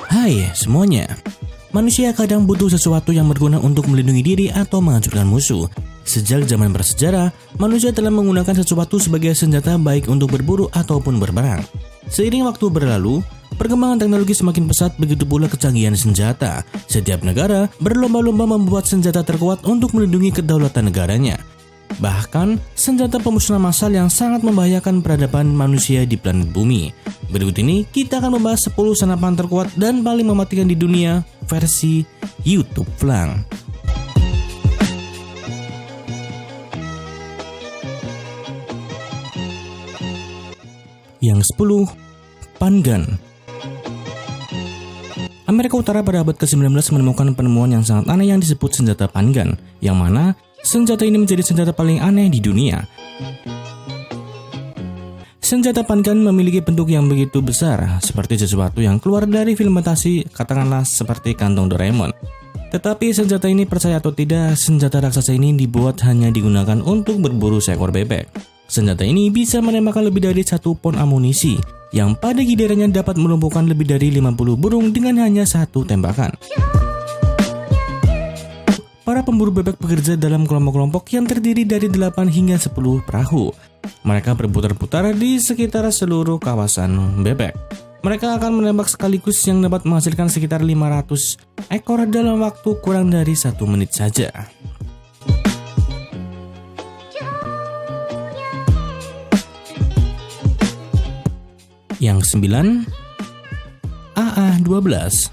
Hai semuanya, manusia kadang butuh sesuatu yang berguna untuk melindungi diri atau menghancurkan musuh. Sejak zaman prasejarah, manusia telah menggunakan sesuatu sebagai senjata baik untuk berburu ataupun berperang. Seiring waktu berlalu, perkembangan teknologi semakin pesat, begitu pula kecanggihan senjata. Setiap negara berlomba-lomba membuat senjata terkuat untuk melindungi kedaulatan negaranya. Bahkan, senjata pemusnahan massal yang sangat membahayakan peradaban manusia di planet bumi. Berikut ini kita akan membahas 10 senapan terkuat dan paling mematikan di dunia versi YouTube Flang. Yang 10, Pan Gun. Amerika Utara pada abad ke-19 menemukan penemuan yang sangat aneh yang disebut senjata Pan Gun, yang mana senjata ini menjadi senjata paling aneh di dunia. Senjata Pan Gun memiliki bentuk yang begitu besar, seperti sesuatu yang keluar dari film fantasi, katakanlah seperti kantong Doraemon. Tetapi senjata ini, percaya atau tidak, senjata raksasa ini dibuat hanya digunakan untuk berburu seekor bebek. Senjata ini bisa menembakkan lebih dari 1 pon amunisi, yang pada gilirannya dapat melumpuhkan lebih dari 50 burung dengan hanya 1 tembakan. Para pemburu bebek bekerja dalam kelompok-kelompok yang terdiri dari 8 hingga 10 perahu. Mereka berputar-putar di sekitar seluruh kawasan bebek. Mereka akan menembak sekaligus yang dapat menghasilkan sekitar 500 ekor dalam waktu kurang dari 1 menit saja. Yang 9, AA-12.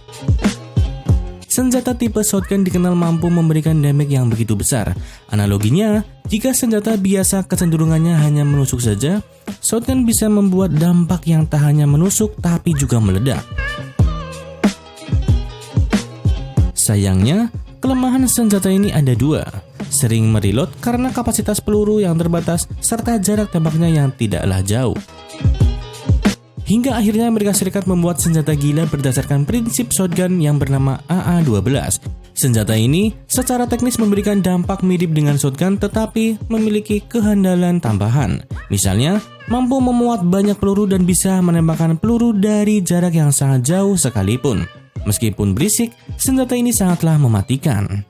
Senjata tipe shotgun dikenal mampu memberikan damage yang begitu besar. Analoginya, jika senjata biasa kecenderungannya hanya menusuk saja, shotgun bisa membuat dampak yang tak hanya menusuk tapi juga meledak. Sayangnya, kelemahan senjata ini ada 2. Sering mereload karena kapasitas peluru yang terbatas serta jarak tembaknya yang tidaklah jauh. Hingga akhirnya Amerika Serikat membuat senjata gila berdasarkan prinsip shotgun yang bernama AA-12. Senjata ini secara teknis memberikan dampak mirip dengan shotgun tetapi memiliki kehandalan tambahan. Misalnya, mampu memuat banyak peluru dan bisa menembakkan peluru dari jarak yang sangat jauh sekalipun. Meskipun berisik, senjata ini sangatlah mematikan.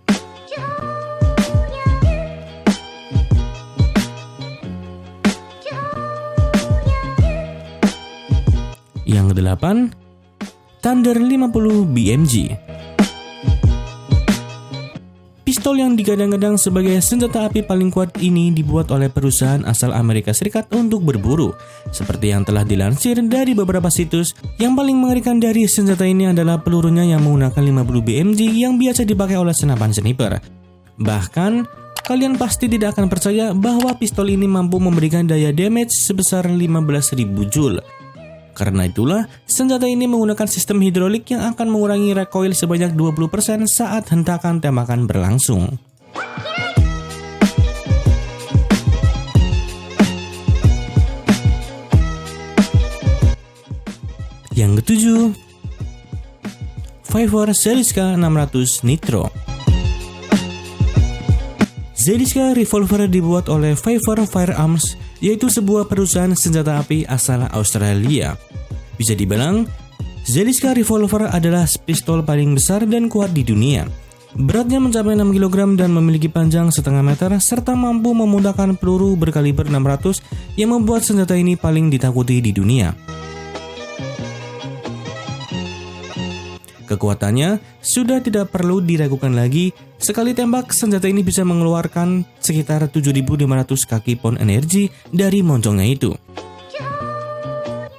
Yang 8, Thunder 50 BMG. Pistol yang digadang-gadang sebagai senjata api paling kuat ini dibuat oleh perusahaan asal Amerika Serikat untuk berburu. Seperti yang telah dilansir dari beberapa situs, yang paling mengerikan dari senjata ini adalah pelurunya yang menggunakan 50 BMG yang biasa dipakai oleh senapan sniper. Bahkan, kalian pasti tidak akan percaya bahwa pistol ini mampu memberikan daya damage sebesar 15.000 joule. Karena itulah, senjata ini menggunakan sistem hidrolik yang akan mengurangi recoil sebanyak 20% saat hentakan tembakan berlangsung. Yang ke-7, Vivor Zeliska 600 Nitro. Zeliska Revolver dibuat oleh Vivor Firearms, yaitu sebuah perusahaan senjata api asal Australia. Bisa dibilang, Zeliska Revolver adalah pistol paling besar dan kuat di dunia. Beratnya mencapai 6 kg dan memiliki panjang setengah meter serta mampu memudahkan peluru berkaliber 600 yang membuat senjata ini paling ditakuti di dunia. Kekuatannya sudah tidak perlu diragukan lagi. Sekali tembak, senjata ini bisa mengeluarkan sekitar 7.500 kaki pon energi dari moncongnya itu.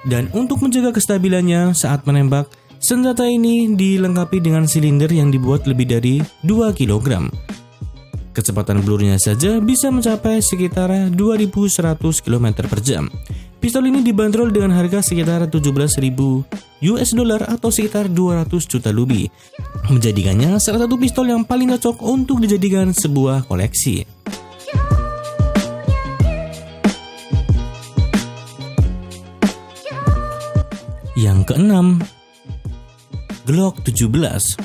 Dan untuk menjaga kestabilannya saat menembak, senjata ini dilengkapi dengan silinder yang dibuat lebih dari 2 kg. Kecepatan pelurunya saja bisa mencapai sekitar 2.100 km per jam. Pistol ini dibanderol dengan harga sekitar 17.000 US dollar atau sekitar 200 juta lebih, menjadikannya salah satu pistol yang paling cocok untuk dijadikan sebuah koleksi. Yang ke-6, Glock 17.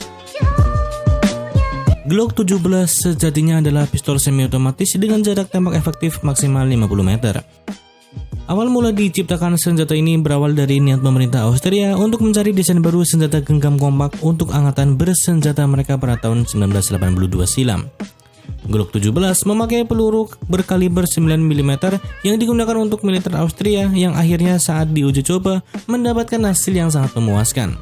Glock 17 sejatinya adalah pistol semi otomatis dengan jarak tembak efektif maksimal 50 meter. Awal mula diciptakan senjata ini berawal dari niat pemerintah Austria untuk mencari desain baru senjata genggam kompak untuk angkatan bersenjata mereka pada tahun 1982 silam. Glock 17 memakai peluru berkaliber 9 mm yang digunakan untuk militer Austria yang akhirnya saat diuji coba mendapatkan hasil yang sangat memuaskan.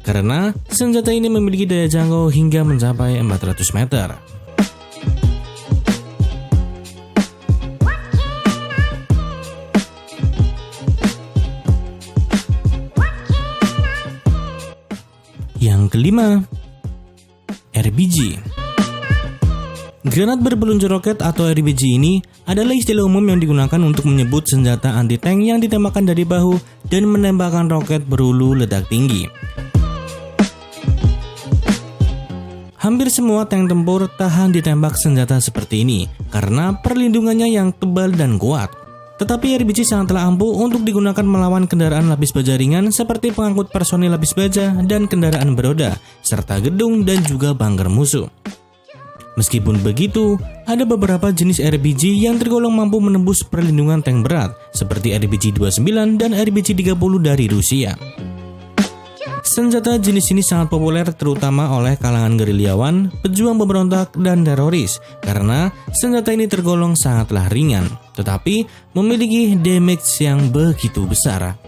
Karena senjata ini memiliki daya jangkau hingga mencapai 400 meter. Yang kelima, RPG. Granat berpeluncur roket atau RPG ini adalah istilah umum yang digunakan untuk menyebut senjata anti-tank yang ditembakkan dari bahu dan menembakkan roket berhulu ledak tinggi. Hampir semua tank tempur tahan ditembak senjata seperti ini karena perlindungannya yang tebal dan kuat. Tetapi RPG sangatlah ampuh untuk digunakan melawan kendaraan lapis baja ringan seperti pengangkut personil lapis baja dan kendaraan beroda, serta gedung dan juga bunker musuh. Meskipun begitu, ada beberapa jenis RPG yang tergolong mampu menembus perlindungan tank berat, seperti RPG-29 dan RPG-30 dari Rusia. Senjata jenis ini sangat populer terutama oleh kalangan gerilyawan, pejuang pemberontak, dan teroris karena senjata ini tergolong sangatlah ringan, tetapi memiliki damage yang begitu besar.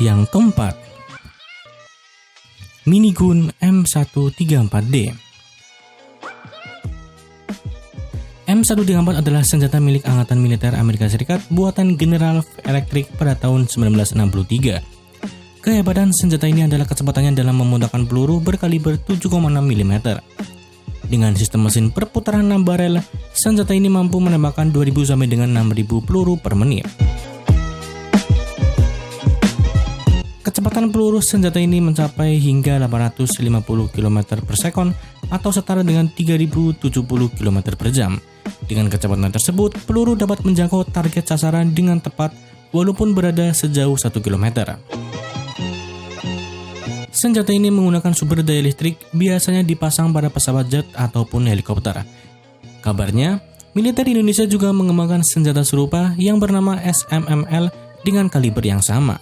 Yang keempat, minigun M134D. M134 adalah senjata milik Angkatan Militer Amerika Serikat buatan General Electric pada tahun 1963. Kehebatan senjata ini adalah kecepatannya dalam memudahkan peluru berkaliber 7,6 mm. Dengan sistem mesin perputaran 6 barel, senjata ini mampu menembakkan 2000 sampai dengan 6000 peluru per menit. Kecepatan peluru senjata ini mencapai hingga 850 km per sekon atau setara dengan 3070 km per jam. Dengan kecepatan tersebut, peluru dapat menjangkau target sasaran dengan tepat walaupun berada sejauh 1 km. Senjata ini menggunakan sumber daya listrik, biasanya dipasang pada pesawat jet ataupun helikopter. Kabarnya, militer Indonesia juga mengembangkan senjata serupa yang bernama SMML dengan kaliber yang sama.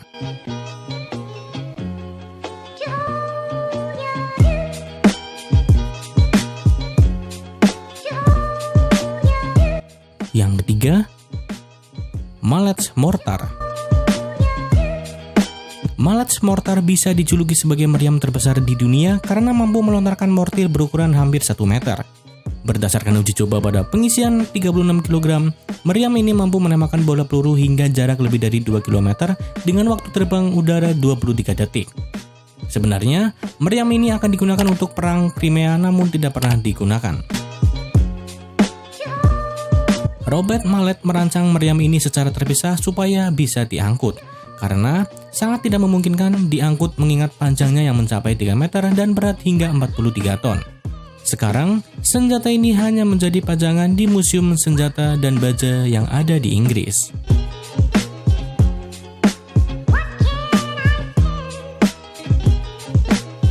Yang ketiga, Mallet Mortar. Mallet Mortar bisa dijuluki sebagai meriam terbesar di dunia karena mampu melontarkan mortir berukuran hampir 1 meter. Berdasarkan uji coba pada pengisian 36 kg, meriam ini mampu menembakkan bola peluru hingga jarak lebih dari 2 km dengan waktu terbang udara 23 detik. Sebenarnya, meriam ini akan digunakan untuk perang Crimea namun tidak pernah digunakan. Robert Mallet merancang meriam ini secara terpisah supaya bisa diangkut, karena sangat tidak memungkinkan diangkut mengingat panjangnya yang mencapai 3 meter dan berat hingga 43 ton. Sekarang, senjata ini hanya menjadi pajangan di museum senjata dan baja yang ada di Inggris.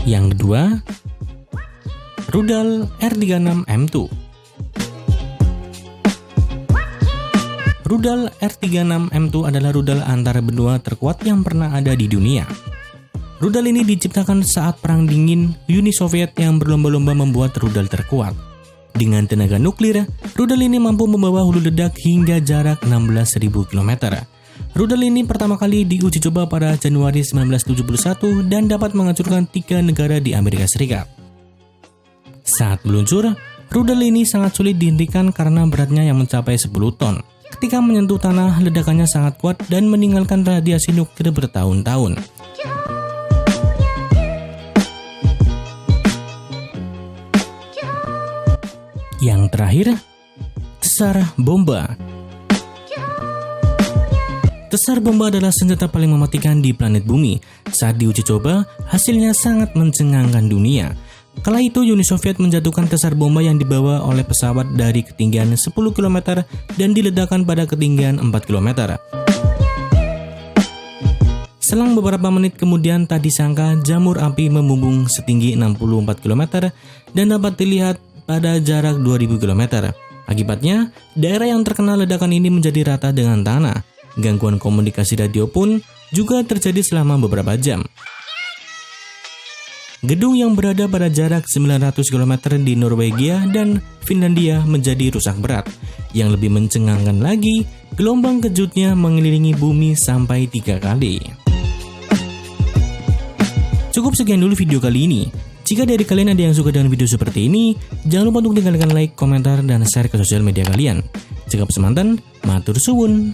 Yang kedua, rudal R36M2. Rudal R36M2 adalah rudal antar benua terkuat yang pernah ada di dunia. Rudal ini diciptakan saat Perang Dingin Uni Soviet yang berlomba-lomba membuat rudal terkuat. Dengan tenaga nuklir, rudal ini mampu membawa hulu ledak hingga jarak 16.000 km. Rudal ini pertama kali diuji coba pada Januari 1971 dan dapat menghancurkan 3 negara di Amerika Serikat. Saat meluncur, rudal ini sangat sulit dihentikan karena beratnya yang mencapai 10 ton. Ketika menyentuh tanah, ledakannya sangat kuat dan meninggalkan radiasi nuklir bertahun-tahun. Yang terakhir, tesar bomba. Tesar bomba adalah senjata paling mematikan di planet bumi. Saat diuji coba, hasilnya sangat mencengangkan dunia. Kala itu Uni Soviet menjatuhkan tesar bomba yang dibawa oleh pesawat dari ketinggian 10 km dan diledakkan pada ketinggian 4 km. Selang beberapa menit kemudian tak disangka jamur api membumbung setinggi 64 km dan dapat dilihat pada jarak 2000 km. Akibatnya, daerah yang terkena ledakan ini menjadi rata dengan tanah. Gangguan komunikasi radio pun juga terjadi selama beberapa jam. Gedung yang berada pada jarak 900 km di Norwegia dan Finlandia menjadi rusak berat. Yang lebih mencengangkan lagi, gelombang kejutnya mengelilingi bumi sampai 3 kali. Cukup sekian dulu video kali ini. Jika dari kalian ada yang suka dengan video seperti ini, jangan lupa untuk tinggalkan like, komentar, dan share ke sosial media kalian. Cekap semanten, matur suwun.